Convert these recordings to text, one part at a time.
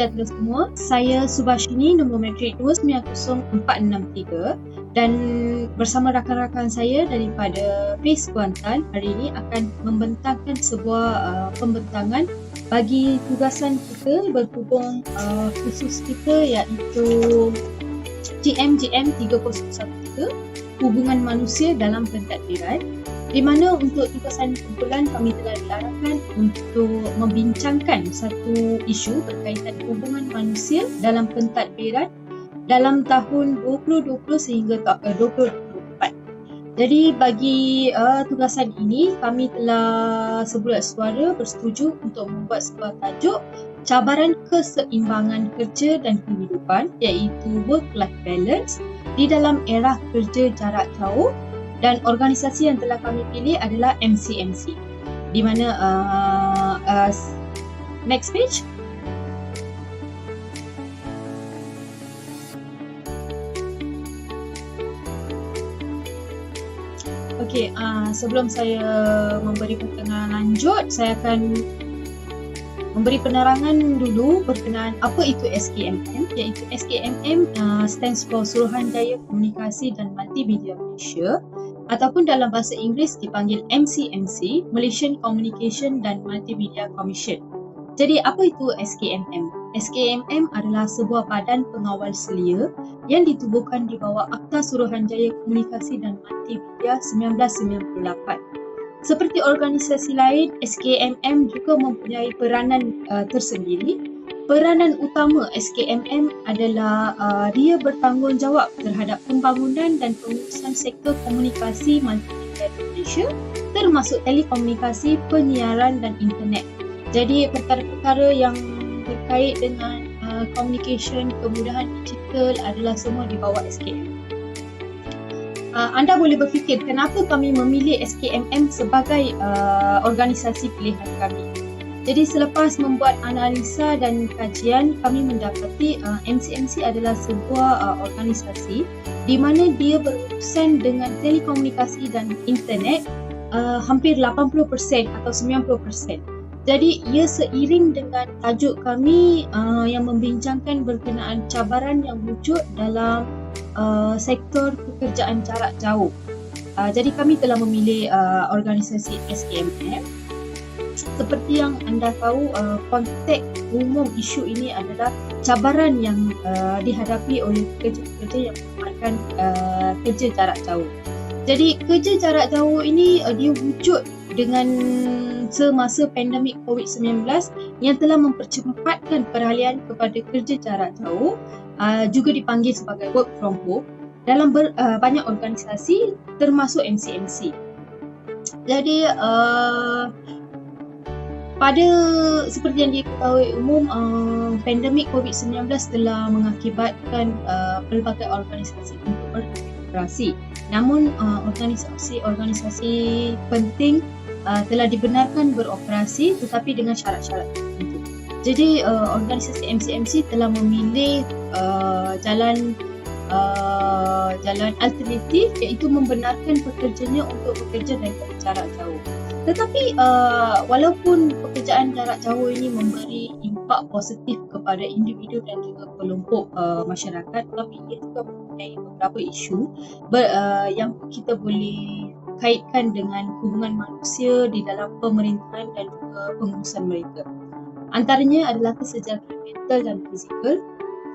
sejahtera semua. Saya Subashini, nombor matrik 290463 dan bersama rakan-rakan saya daripada FACE Kuantan hari ini akan membentangkan sebuah pembentangan bagi tugasan kita berhubung khusus kita iaitu GM 3013, hubungan manusia dalam pentadbiran, di mana untuk tugasan kumpulan kami telah diarahkan untuk membincangkan satu isu berkaitan hubungan manusia dalam pentadbiran dalam tahun 2020 sehingga 2024. Jadi bagi tugasan ini kami telah sebulat suara bersetuju untuk membuat sebuah tajuk cabaran keseimbangan kerja dan kehidupan, iaitu work-life balance di dalam era kerja jarak jauh, dan organisasi yang telah kami pilih adalah MCMC, di mana next page. Okey, sebelum saya memberi perkenalan lanjut, saya akan memberi penerangan dulu berkenaan apa itu SKMM, iaitu SKMM stands for Suruhanjaya Komunikasi dan Multimedia Malaysia, ataupun dalam bahasa Inggeris dipanggil MCMC, Malaysian Communication dan Multimedia Commission. Jadi apa itu SKMM? SKMM adalah sebuah badan pengawal selia yang ditubuhkan di bawah Akta Suruhanjaya Komunikasi dan Multimedia 1998. Seperti organisasi lain, SKMM juga mempunyai peranan tersendiri. Peranan utama SKMM adalah dia bertanggungjawab terhadap pembangunan dan pengurusan sektor komunikasi multimedia di Malaysia, termasuk telekomunikasi, penyiaran dan internet. Jadi perkara-perkara yang berkait dengan communication, kemudahan digital adalah semua di bawah SKMM. Anda boleh berfikir kenapa kami memilih SKMM sebagai organisasi pilihan kami. Jadi selepas membuat analisa dan kajian, kami mendapati MCMC adalah sebuah organisasi di mana dia berurusan dengan telekomunikasi dan internet hampir 80% atau 90%. Jadi ia seiring dengan tajuk kami yang membincangkan berkenaan cabaran yang wujud dalam sektor pekerjaan jarak jauh. Jadi kami telah memilih organisasi SKMM. Seperti yang anda tahu, konteks umum isu ini adalah cabaran yang dihadapi oleh pekerja-pekerja yang melakukan kerja jarak jauh. Jadi kerja jarak jauh ini dia wujud dengan semasa pandemik COVID-19 yang telah mempercepatkan peralihan kepada kerja jarak jauh, juga dipanggil sebagai work from home, dalam banyak organisasi termasuk MCMC. Jadi pada seperti yang diketahui umum, pandemik COVID-19 telah mengakibatkan pelbagai organisasi untuk beroperasi. Namun organisasi penting telah dibenarkan beroperasi tetapi dengan syarat-syarat tertentu. Jadi organisasi MCMC telah memilih jalan alternatif, iaitu membenarkan pekerjanya untuk bekerja daripada jarak jauh. Tetapi walaupun pekerjaan jarak jauh ini memberi impak positif kepada individu dan juga kelompok masyarakat, tetapi ia juga mempunyai beberapa isu yang kita boleh kaitkan dengan hubungan manusia di dalam pemerintahan dan juga pengurusan mereka. Antaranya adalah kesejahteraan mental dan fizikal,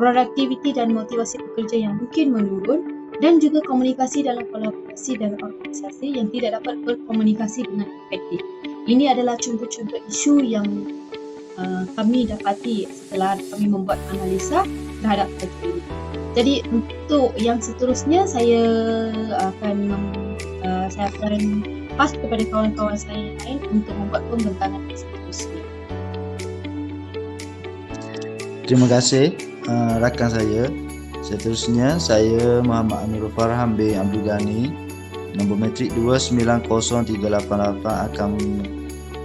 produktiviti dan motivasi pekerja yang mungkin menurun, dan juga komunikasi dalam kolaborasi dalam organisasi yang tidak dapat berkomunikasi dengan efektif. Ini adalah contoh-contoh isu yang kami dapati setelah kami membuat analisa terhadap tajuk ini. Jadi untuk yang seterusnya saya akan pass kepada kawan-kawan saya yang lain untuk membuat pembentangan yang seterusnya. Terima kasih rakan saya. Seterusnya saya Muhammad Amirul Farhan bin Abdul Ghani, nombor matrik 290388, akan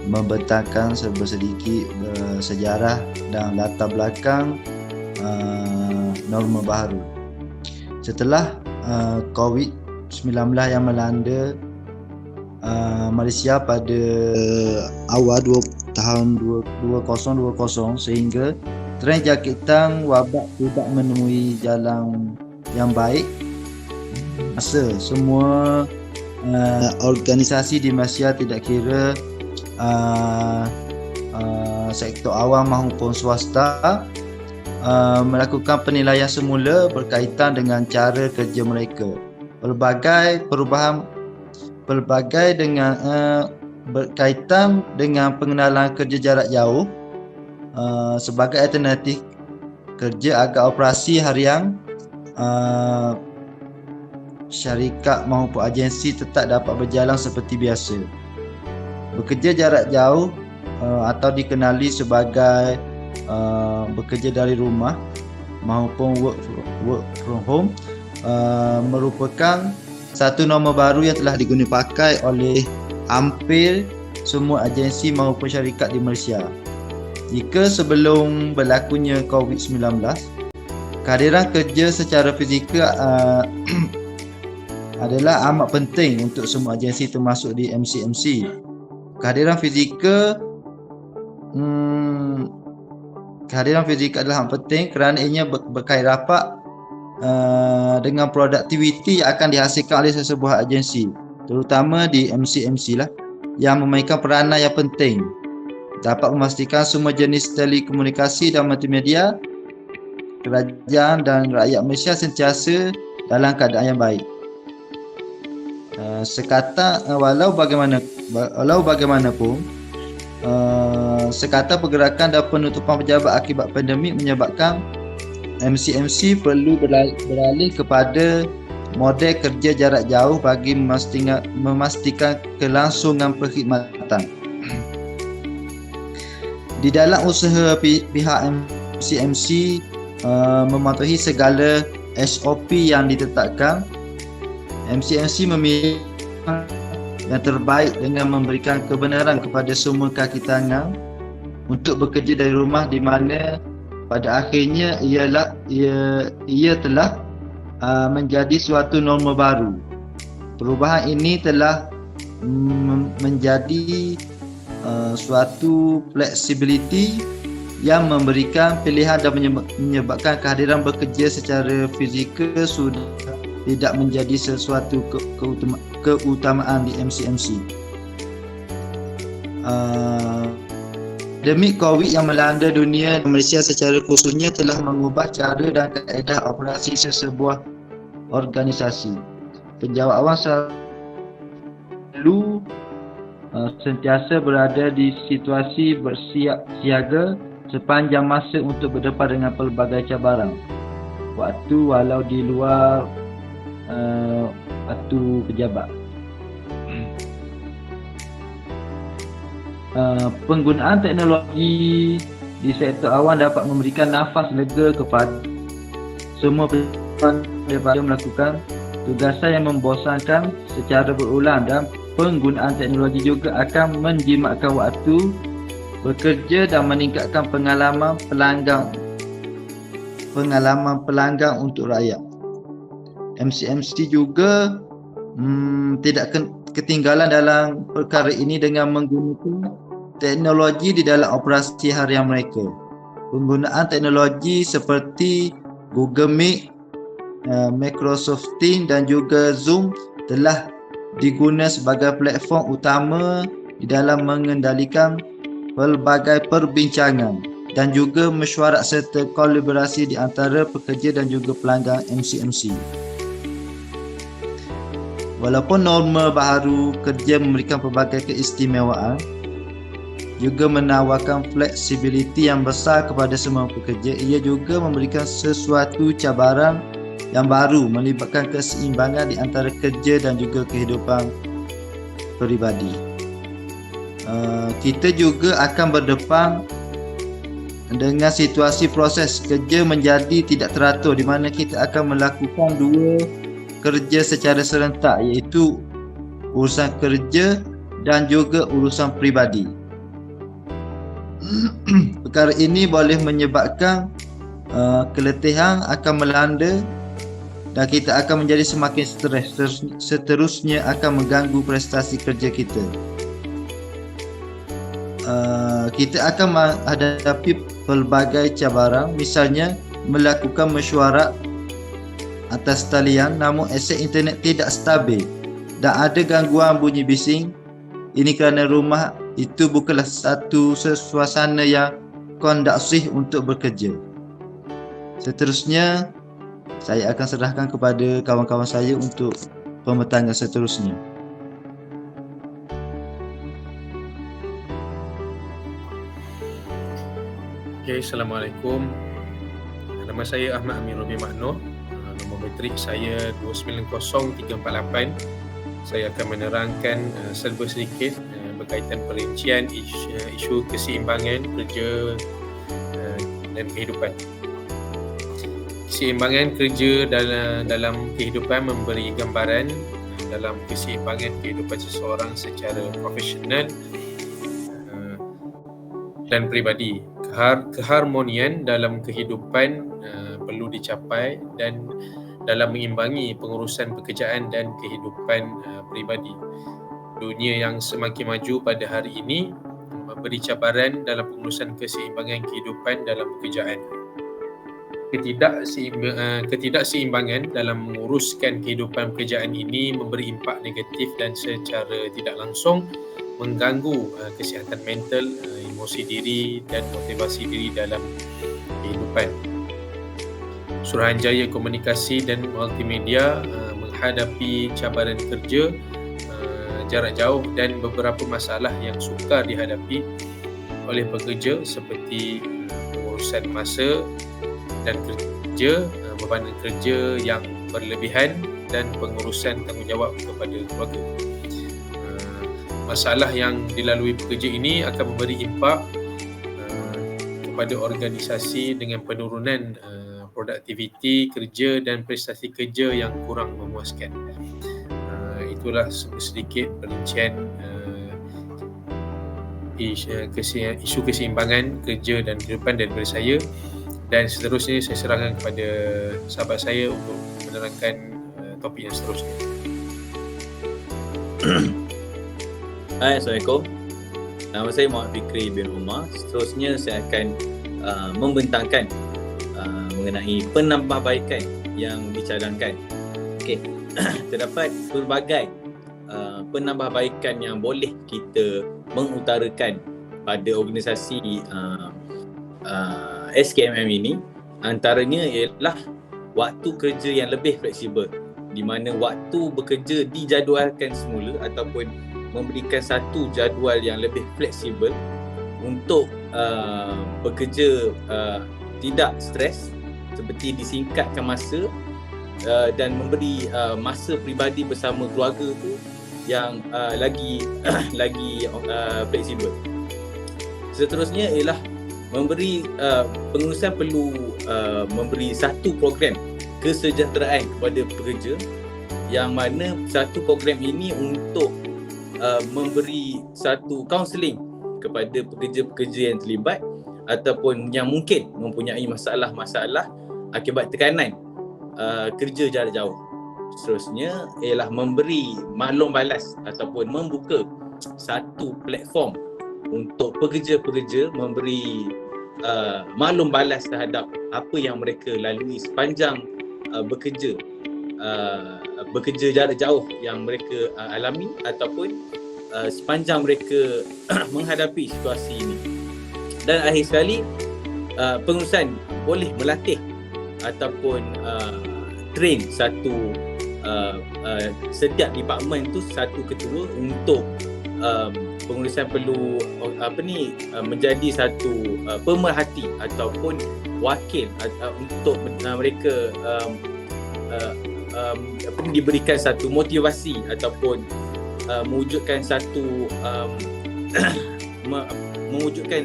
membentangkan sedikit sejarah dan latar belakang norma baru. Setelah COVID-19 yang melanda Malaysia pada awal tahun 2020 sehingga Trend jangkitan wabak tidak menemui jalan yang baik. Masa semua organisasi di Malaysia, tidak kira sektor awam maupun swasta, melakukan penilaian semula berkaitan dengan cara kerja mereka. Pelbagai perubahan berkaitan dengan pengenalan kerja jarak jauh sebagai alternatif kerja agar operasi harian syarikat maupun agensi tetap dapat berjalan seperti biasa. Bekerja jarak jauh atau dikenali sebagai bekerja dari rumah maupun work from home merupakan satu norma baru yang telah digunakan pakai oleh hampir semua agensi maupun syarikat di Malaysia. Jika sebelum berlakunya COVID-19, kehadiran kerja secara fizikal adalah amat penting untuk semua agensi termasuk di MCMC. Kehadiran fizikal adalah amat penting kerana ianya berkait rapat dengan produktiviti yang akan dihasilkan oleh sesebuah agensi, terutama di MCMC lah, yang memainkan peranan yang penting dapat memastikan semua jenis telekomunikasi dan multimedia kerajaan dan rakyat Malaysia sentiasa dalam keadaan yang baik. Walau bagaimanapun, sekatan pergerakan dan penutupan pejabat akibat pandemik menyebabkan MCMC perlu beralih kepada model kerja jarak jauh bagi memastikan kelangsungan perkhidmatan. Di dalam usaha pihak MCMC mematuhi segala SOP yang ditetapkan, MCMC memilih yang terbaik dengan memberikan kebenaran kepada semua kaki tangan untuk bekerja dari rumah, di mana pada akhirnya ia telah menjadi suatu norma baru. Perubahan ini telah menjadi suatu flexibility yang memberikan pilihan dan menyebabkan kehadiran bekerja secara fizikal sudah tidak menjadi sesuatu keutamaan di MCMC. Pandemik COVID yang melanda dunia dan Malaysia secara khususnya telah mengubah cara dan kaedah operasi sesebuah organisasi. Penjawat awam selalu sentiasa berada di situasi bersiap siaga sepanjang masa untuk berdepan dengan pelbagai cabaran. Walau di luar waktu pejabat. Penggunaan teknologi di sektor awam dapat memberikan nafas lega kepada semua pihak daripada melakukan tugasan yang membosankan secara berulang, dan penggunaan teknologi juga akan menjimatkan waktu bekerja dan meningkatkan pengalaman pelanggan untuk rakyat. MCMC juga tidak ketinggalan dalam perkara ini dengan menggunakan teknologi di dalam operasi harian mereka. Penggunaan teknologi seperti Google Meet, Microsoft Teams dan juga Zoom telah digunakan sebagai platform utama di dalam mengendalikan pelbagai perbincangan dan juga mesyuarat serta kolaborasi di antara pekerja dan juga pelanggan MCMC. Walaupun norma baharu kerja memberikan pelbagai keistimewaan, juga menawarkan fleksibiliti yang besar kepada semua pekerja, ia juga memberikan sesuatu cabaran yang baru melibatkan keseimbangan di antara kerja dan juga kehidupan peribadi. Kita juga akan berdepan dengan situasi proses kerja menjadi tidak teratur, di mana kita akan melakukan dua kerja secara serentak, iaitu urusan kerja dan juga urusan peribadi. Perkara ini boleh menyebabkan keletihan akan melanda dan kita akan menjadi semakin stres, seterusnya akan mengganggu prestasi kerja kita. Kita akan menghadapi pelbagai cabaran, misalnya melakukan mesyuarat atas talian namun akses internet tidak stabil dan ada gangguan bunyi bising. Ini kerana rumah itu bukanlah satu suasana yang kondusif untuk bekerja. Seterusnya, saya akan serahkan kepada kawan-kawan saya untuk pemetaangan seterusnya. Okay, Assalamualaikum. Nama saya Ahmad Amir Robi Makno. Nombor metrik saya 290348. Saya akan menerangkan serba sedikit berkaitan perincian isu keseimbangan kerja dan kehidupan. Keseimbangan kerja dalam kehidupan memberi gambaran dalam keseimbangan kehidupan seseorang secara profesional dan peribadi. Keharmonian dalam kehidupan perlu dicapai dan dalam mengimbangi pengurusan pekerjaan dan kehidupan peribadi. Dunia yang semakin maju pada hari ini memberi cabaran dalam pengurusan keseimbangan kehidupan dalam pekerjaan. Ketidakseimbangan dalam menguruskan kehidupan pekerjaan ini memberi impak negatif dan secara tidak langsung mengganggu kesihatan mental, emosi diri dan motivasi diri dalam kehidupan. Suruhanjaya Komunikasi dan Multimedia menghadapi cabaran kerja, jarak jauh dan beberapa masalah yang sukar dihadapi oleh pekerja seperti pengurusan masa dan kerja, bebanan kerja yang berlebihan dan pengurusan tanggungjawab kepada keluarga. Masalah yang dilalui pekerja ini akan memberi impak kepada organisasi dengan penurunan produktiviti kerja dan prestasi kerja yang kurang memuaskan. Itulah sedikit perincian isu keseimbangan kerja dan kehidupan daripada saya. Dan seterusnya saya serahkan kepada sahabat saya untuk menerangkan topik yang seterusnya. Hai, Assalamualaikum. Nama saya Muhammad Fikri bin Umar. Seterusnya saya akan membentangkan mengenai penambahbaikan yang dicadangkan. Okey, terdapat pelbagai penambahbaikan yang boleh kita mengutarakan pada organisasi SKMM ini. Antaranya ialah waktu kerja yang lebih fleksibel, di mana waktu bekerja dijadualkan semula ataupun memberikan satu jadual yang lebih fleksibel untuk bekerja tidak stres, seperti disingkatkan masa dan memberi masa peribadi bersama keluarga tu yang lagi fleksibel. Seterusnya ialah pengurusan perlu memberi satu program kesejahteraan kepada pekerja, yang mana satu program ini untuk memberi satu kaunseling kepada pekerja-pekerja yang terlibat ataupun yang mungkin mempunyai masalah-masalah akibat tekanan kerja jarak jauh. Seterusnya ialah memberi maklum balas ataupun membuka satu platform untuk pekerja-pekerja memberi maklum balas terhadap apa yang mereka lalui sepanjang bekerja jarak jauh yang mereka alami ataupun sepanjang mereka menghadapi situasi ini. Dan akhir sekali, pengurusan boleh melatih ataupun train setiap department tu satu ketua untuk pengurusan perlu menjadi satu pemerhati ataupun wakil untuk mereka diberikan satu motivasi ataupun mewujudkan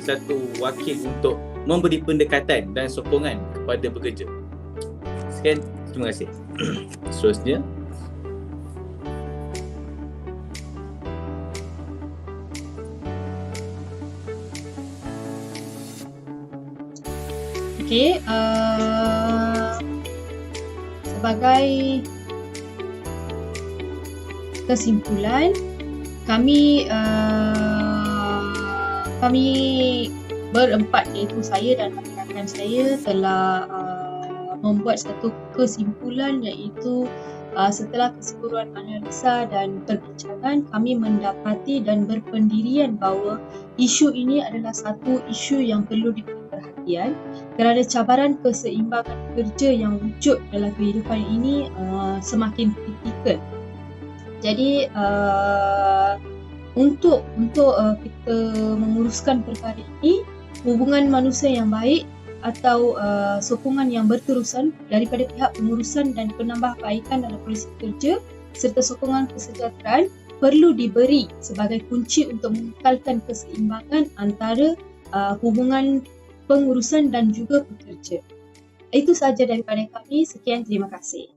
satu wakil untuk memberi pendekatan dan sokongan kepada pekerja. Sekian, terima kasih. Seterusnya, Okey, sebagai kesimpulan, kami berempat, iaitu saya dan rakan saya telah membuat satu kesimpulan, iaitu setelah keseluruhan analisa dan perbincangan, kami mendapati dan berpendirian bahawa isu ini adalah satu isu yang perlu diberi perhatian kerana cabaran keseimbangan kerja yang wujud dalam kehidupan ini semakin kritikal. Jadi untuk kita menguruskan perkara ini, hubungan manusia yang baik atau sokongan yang berterusan daripada pihak pengurusan dan penambahbaikan dalam polisi kerja serta sokongan kesejahteraan perlu diberi sebagai kunci untuk mengekalkan keseimbangan antara hubungan pengurusan dan juga pekerja. Itu sahaja daripada kami. Sekian, terima kasih.